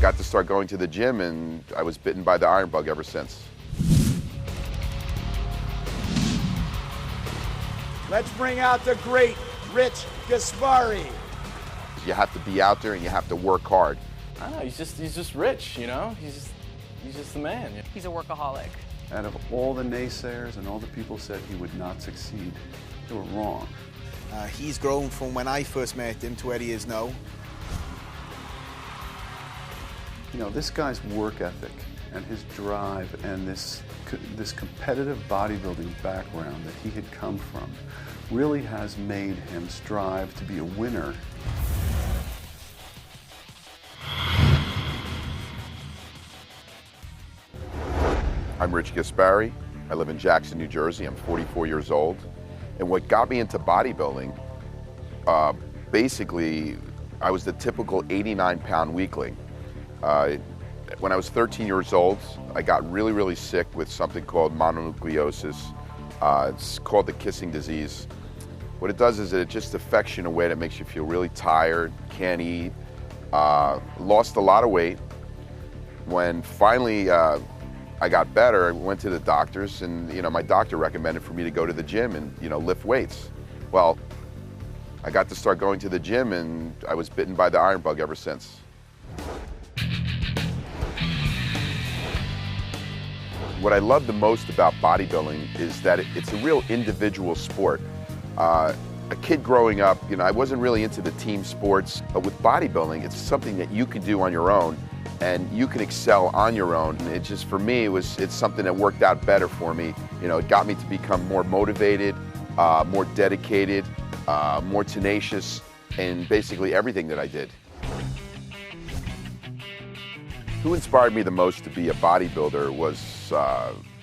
got to start going to the gym, and I was bitten by the iron bug ever since. Let's bring out the great Rich Gaspari. You have to be out there and you have to work hard. I don't know, he's just rich, you know? He's just the man. He's a workaholic. Out of all the naysayers and all the people said he would not succeed, they were wrong. He's grown from when I first met him to where he is now. You know, this guy's work ethic and his drive and this competitive bodybuilding background that he had come from really has made him strive to be a winner. I'm Rich Gaspari. I live in Jackson, New Jersey. I'm 44 years old. And what got me into bodybuilding, basically, I was the typical 89-pound weakling. When I was 13 years old, I got really, really sick with something called mononucleosis. It's called the kissing disease. What it does is it just affects you in a way that makes you feel really tired, can't eat, lost a lot of weight. When finally I got better, I went to the doctors, and my doctor recommended for me to go to the gym and lift weights. Well, I got to start going to the gym, and I was bitten by the iron bug ever since. What I love the most about bodybuilding is that it's a real individual sport. A kid growing up, I wasn't really into the team sports, but with bodybuilding, it's something that you can do on your own, and you can excel on your own. It just, for me, it's something that worked out better for me. It got me to become more motivated, more dedicated, more tenacious in basically everything that I did. Who inspired me the most to be a bodybuilder was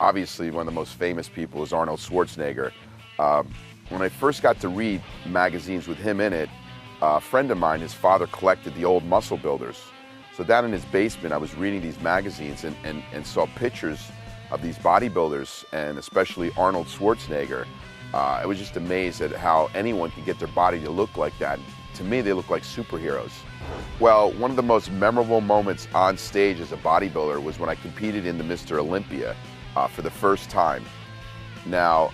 obviously one of the most famous people is Arnold Schwarzenegger. When I first got to read magazines with him in it, a friend of mine, his father collected the old muscle builders. So down in his basement, I was reading these magazines and saw pictures of these bodybuilders, and especially Arnold Schwarzenegger. I was just amazed at how anyone can get their body to look like that. To me, they look like superheroes. Well, one of the most memorable moments on stage as a bodybuilder was when I competed in the Mr. Olympia for the first time. Now,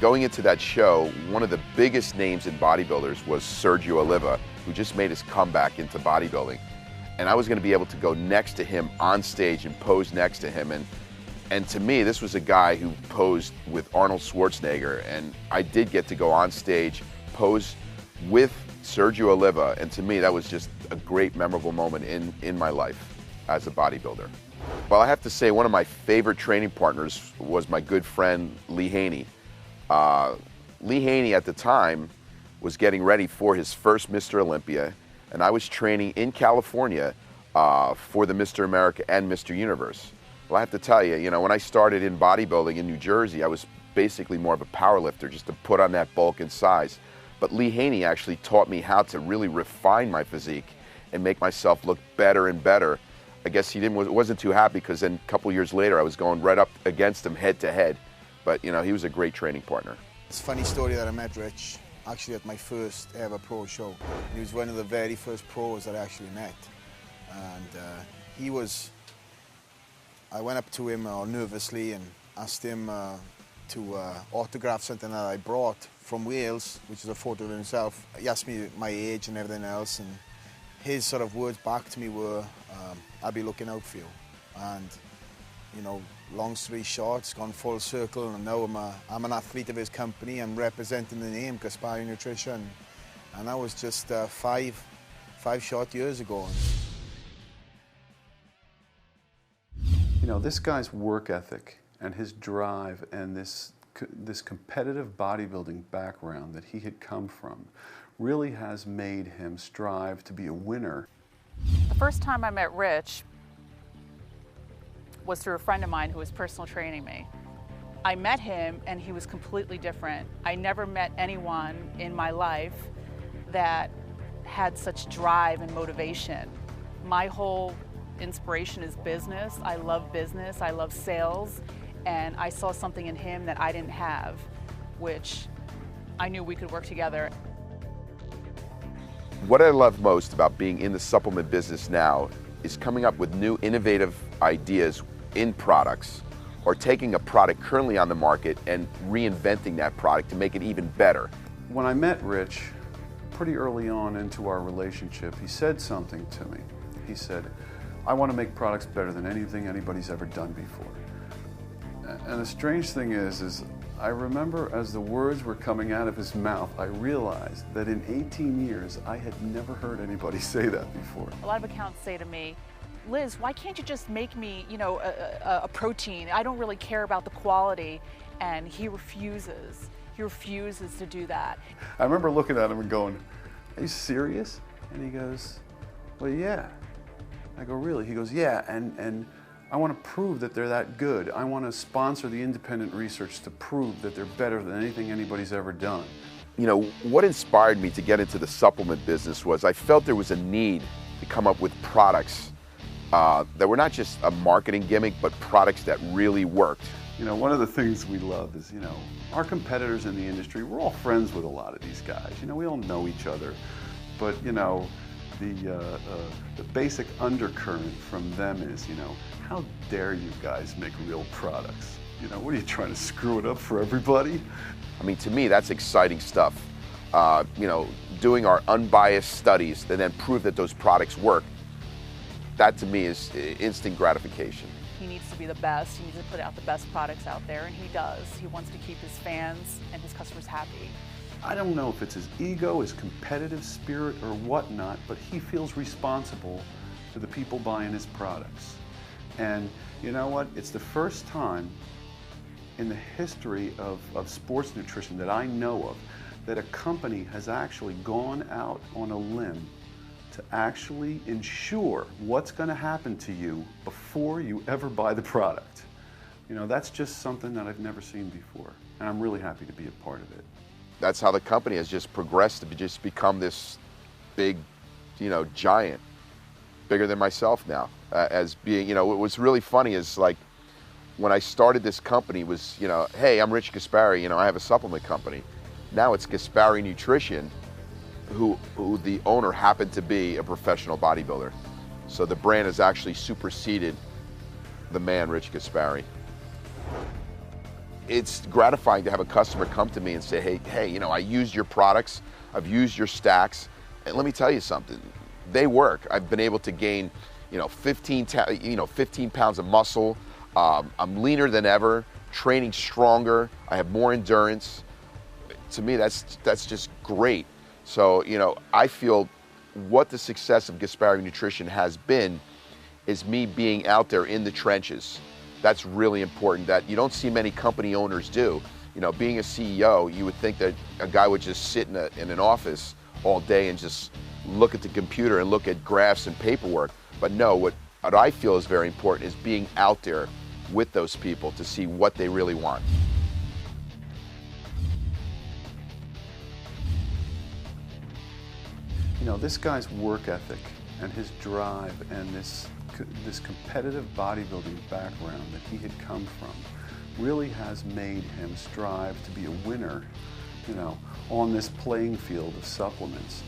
going into that show, one of the biggest names in bodybuilders was Sergio Oliva, who just made his comeback into bodybuilding. And I was going to be able to go next to him on stage and pose next to him. And to me, this was a guy who posed with Arnold Schwarzenegger, and I did get to go on stage, pose with Sergio Oliva, and to me that was just a great memorable moment in my life as a bodybuilder. Well, I have to say one of my favorite training partners was my good friend Lee Haney. Lee Haney at the time was getting ready for his first Mr. Olympia, and I was training in California for the Mr. America and Mr. Universe. Well, I have to tell you, when I started in bodybuilding in New Jersey, I was basically more of a power lifter, just to put on that bulk and size. But Lee Haney actually taught me how to really refine my physique and make myself look better and better. I guess he wasn't too happy, because then a couple years later I was going right up against him head to head. But he was a great training partner. It's a funny story that I met Rich actually at my first ever pro show. He was one of the very first pros that I actually met. And I went up to him nervously and asked him to autograph something that I brought from Wales, which is a photo of himself. He asked me my age and everything else, and his sort of words back to me were, I'll be looking out for you. And, long story short, it's gone full circle, and now I'm an athlete of his company. I'm representing the name Gaspari Nutrition, and that was just five short years ago. This guy's work ethic and his drive and this competitive bodybuilding background that he had come from really has made him strive to be a winner. The first time I met Rich was through a friend of mine who was personal training me. I met him and he was completely different. I never met anyone in my life that had such drive and motivation. My whole inspiration is business. I love sales, and I saw something in him that I didn't have, which I knew we could work together. What I love most about being in the supplement business now is coming up with new innovative ideas in products, or taking a product currently on the market and reinventing that product to make it even better. When I met Rich, pretty early on into our relationship, he said something to me. He said, "I want to make products better than anything anybody's ever done before." And the strange thing is I remember as the words were coming out of his mouth, I realized that in 18 years, I had never heard anybody say that before. A lot of accounts say to me, "Liz, why can't you just make me, a protein? I don't really care about the quality." And he refuses. He refuses to do that. I remember looking at him and going, "Are you serious?" And he goes, "Well, yeah." I go, "Really?" He goes, "Yeah, and I want to prove that they're that good. I want to sponsor the independent research to prove that they're better than anything anybody's ever done." You know, what inspired me to get into the supplement business was I felt there was a need to come up with products that were not just a marketing gimmick, but products that really worked. You know, one of the things we love is, our competitors in the industry, we're all friends with a lot of these guys. We all know each other, but, the basic undercurrent from them is, how dare you guys make real products? What are you trying to screw it up for everybody? I mean, to me, that's exciting stuff. Doing our unbiased studies that then prove that those products work, that to me is instant gratification. He needs to be the best. He needs to put out the best products out there, and he does. He wants to keep his fans and his customers happy. I don't know if it's his ego, his competitive spirit, or whatnot, but he feels responsible to the people buying his products. And you know what? It's the first time in the history of sports nutrition that I know of that a company has actually gone out on a limb to actually ensure what's going to happen to you before you ever buy the product. That's just something that I've never seen before, and I'm really happy to be a part of it. That's how the company has just progressed to just become this big, giant, bigger than myself now. As being, what was really funny is like when I started this company was, hey, I'm Rich Gaspari, I have a supplement company. Now it's Gaspari Nutrition, who the owner happened to be a professional bodybuilder. So the brand has actually superseded the man, Rich Gaspari. It's gratifying to have a customer come to me and say, hey, I used your products, I've used your stacks, and let me tell you something, they work. I've been able to gain, 15 pounds of muscle. I'm leaner than ever, training stronger, I have more endurance. To me, that's just great. So, I feel what the success of Gaspari Nutrition has been is me being out there in the trenches. That's really important that you don't see many company owners do. Being a CEO, you would think that a guy would just sit in an office all day and just look at the computer and look at graphs and paperwork. But no, what I feel is very important is being out there with those people to see what they really want. This guy's work ethic and his drive and this competitive bodybuilding background that he had come from really has made him strive to be a winner, on this playing field of supplements.